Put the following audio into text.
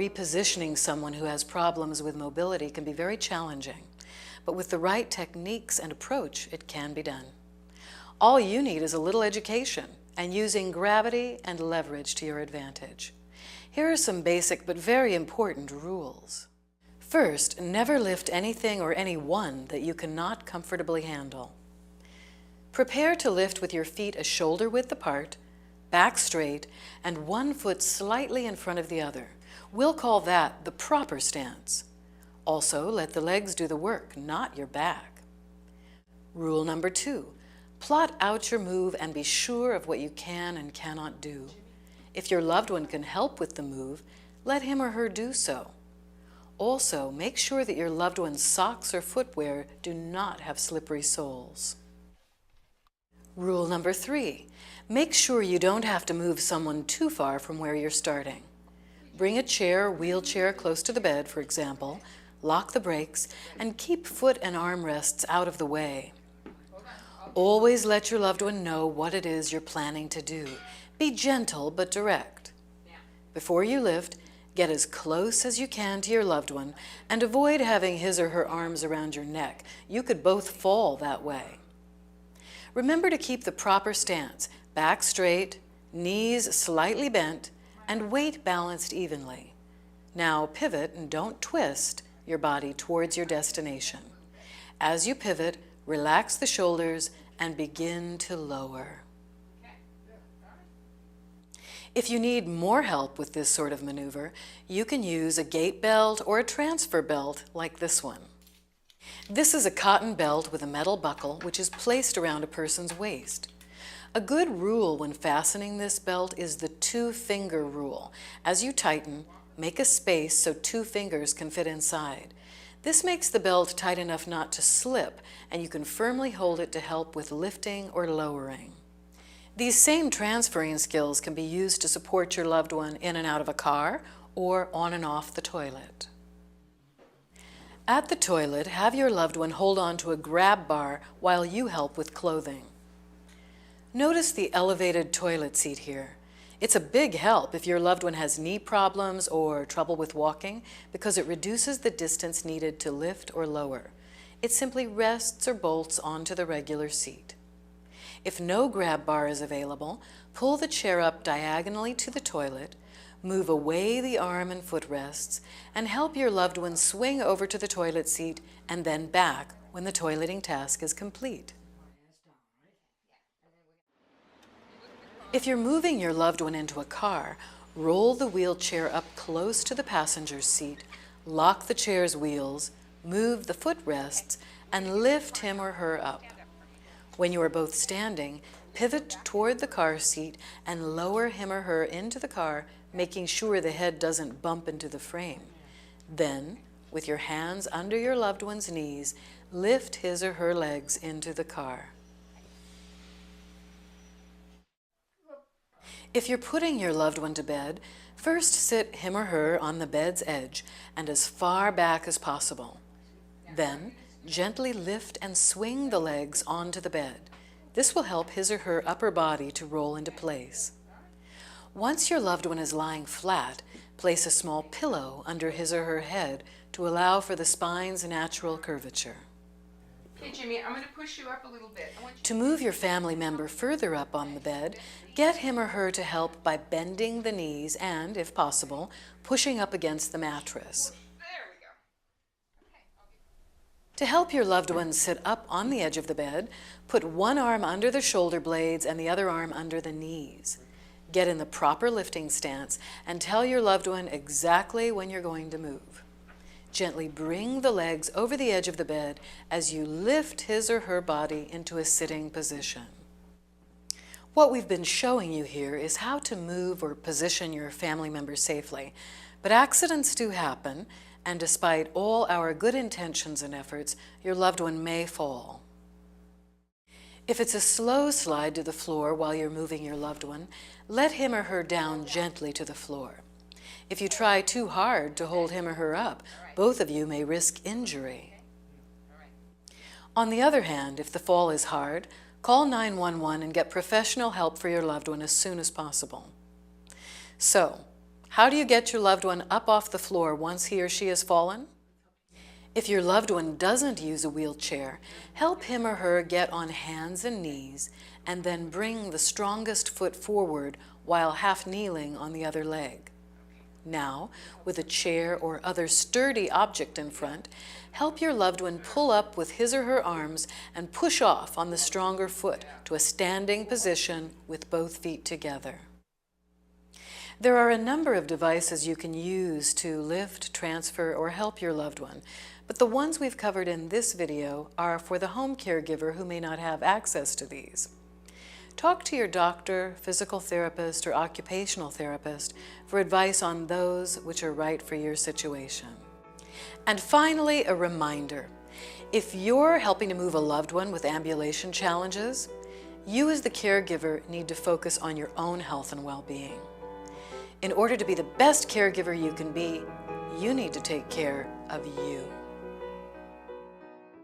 repositioning someone who has problems with mobility can be very challenging, but with the right techniques and approach, it can be done. All you need is a little education and using gravity and leverage to your advantage. Here are some basic but very important rules. First, never lift anything or anyone that you cannot comfortably handle. Prepare to lift with your feet a shoulder width apart, back straight, and one foot slightly in front of the other. We'll call that the proper stance. Also, let the legs do the work, not your back. Rule number 2, plot out your move and be sure of what you can and cannot do. If your loved one can help with the move, let him or her do so. Also, make sure that your loved one's socks or footwear do not have slippery soles. Rule number 3, make sure you don't have to move someone too far from where you're starting. Bring a chair or wheelchair close to the bed, for example, lock the brakes, and keep foot and arm rests out of the way. Always let your loved one know what it is you're planning to do. Be gentle but direct. Before you lift, get as close as you can to your loved one and avoid having his or her arms around your neck. You could both fall that way. Remember to keep the proper stance, back straight, knees slightly bent, and weight balanced evenly. Now pivot and don't twist your body towards your destination. As you pivot, relax the shoulders and begin to lower. If you need more help with this sort of maneuver, you can use a gait belt or a transfer belt like this one. This is a cotton belt with a metal buckle which is placed around a person's waist. A good rule when fastening this belt is the 2-finger rule. As you tighten, make a space so 2 fingers can fit inside. This makes the belt tight enough not to slip, and you can firmly hold it to help with lifting or lowering. These same transferring skills can be used to support your loved one in and out of a car or on and off the toilet. At the toilet, have your loved one hold on to a grab bar while you help with clothing. Notice the elevated toilet seat here. It's a big help if your loved one has knee problems or trouble with walking because it reduces the distance needed to lift or lower. It simply rests or bolts onto the regular seat. If no grab bar is available, pull the chair up diagonally to the toilet, move away the arm and foot rests, and help your loved one swing over to the toilet seat and then back when the toileting task is complete. If you're moving your loved one into a car, roll the wheelchair up close to the passenger's seat, lock the chair's wheels, move the footrests, and lift him or her up. When you are both standing, pivot toward the car seat and lower him or her into the car, making sure the head doesn't bump into the frame. Then, with your hands under your loved one's knees, lift his or her legs into the car. If you're putting your loved one to bed, first sit him or her on the bed's edge and as far back as possible. Then, gently lift and swing the legs onto the bed. This will help his or her upper body to roll into place. Once your loved one is lying flat, place a small pillow under his or her head to allow for the spine's natural curvature. Hey Jimmy, I'm going to push you up a little bit. To move your family member further up on the bed, get him or her to help by bending the knees and, if possible, pushing up against the mattress. To help your loved one sit up on the edge of the bed, put one arm under the shoulder blades and the other arm under the knees. Get in the proper lifting stance and tell your loved one exactly when you're going to move. Gently bring the legs over the edge of the bed as you lift his or her body into a sitting position. What we've been showing you here is how to move or position your family member safely, but accidents do happen, and despite all our good intentions and efforts, your loved one may fall. If it's a slow slide to the floor while you're moving your loved one, let him or her down gently to the floor. If you try too hard to hold him or her up, both of you may risk injury. On the other hand, if the fall is hard, call 911 and get professional help for your loved one as soon as possible. So, How do you get your loved one up off the floor once he or she has fallen? If your loved one doesn't use a wheelchair, help him or her get on hands and knees and then bring the strongest foot forward while half kneeling on the other leg. Now, with a chair or other sturdy object in front, help your loved one pull up with his or her arms and push off on the stronger foot to a standing position with both feet together. There are a number of devices you can use to lift, transfer, or help your loved one, but the ones we've covered in this video are for the home caregiver who may not have access to these. Talk to your doctor, physical therapist, or occupational therapist for advice on those which are right for your situation. And finally, a reminder. If you're helping to move a loved one with ambulation challenges, you as the caregiver need to focus on your own health and well-being. In order to be the best caregiver you can be, you need to take care of you.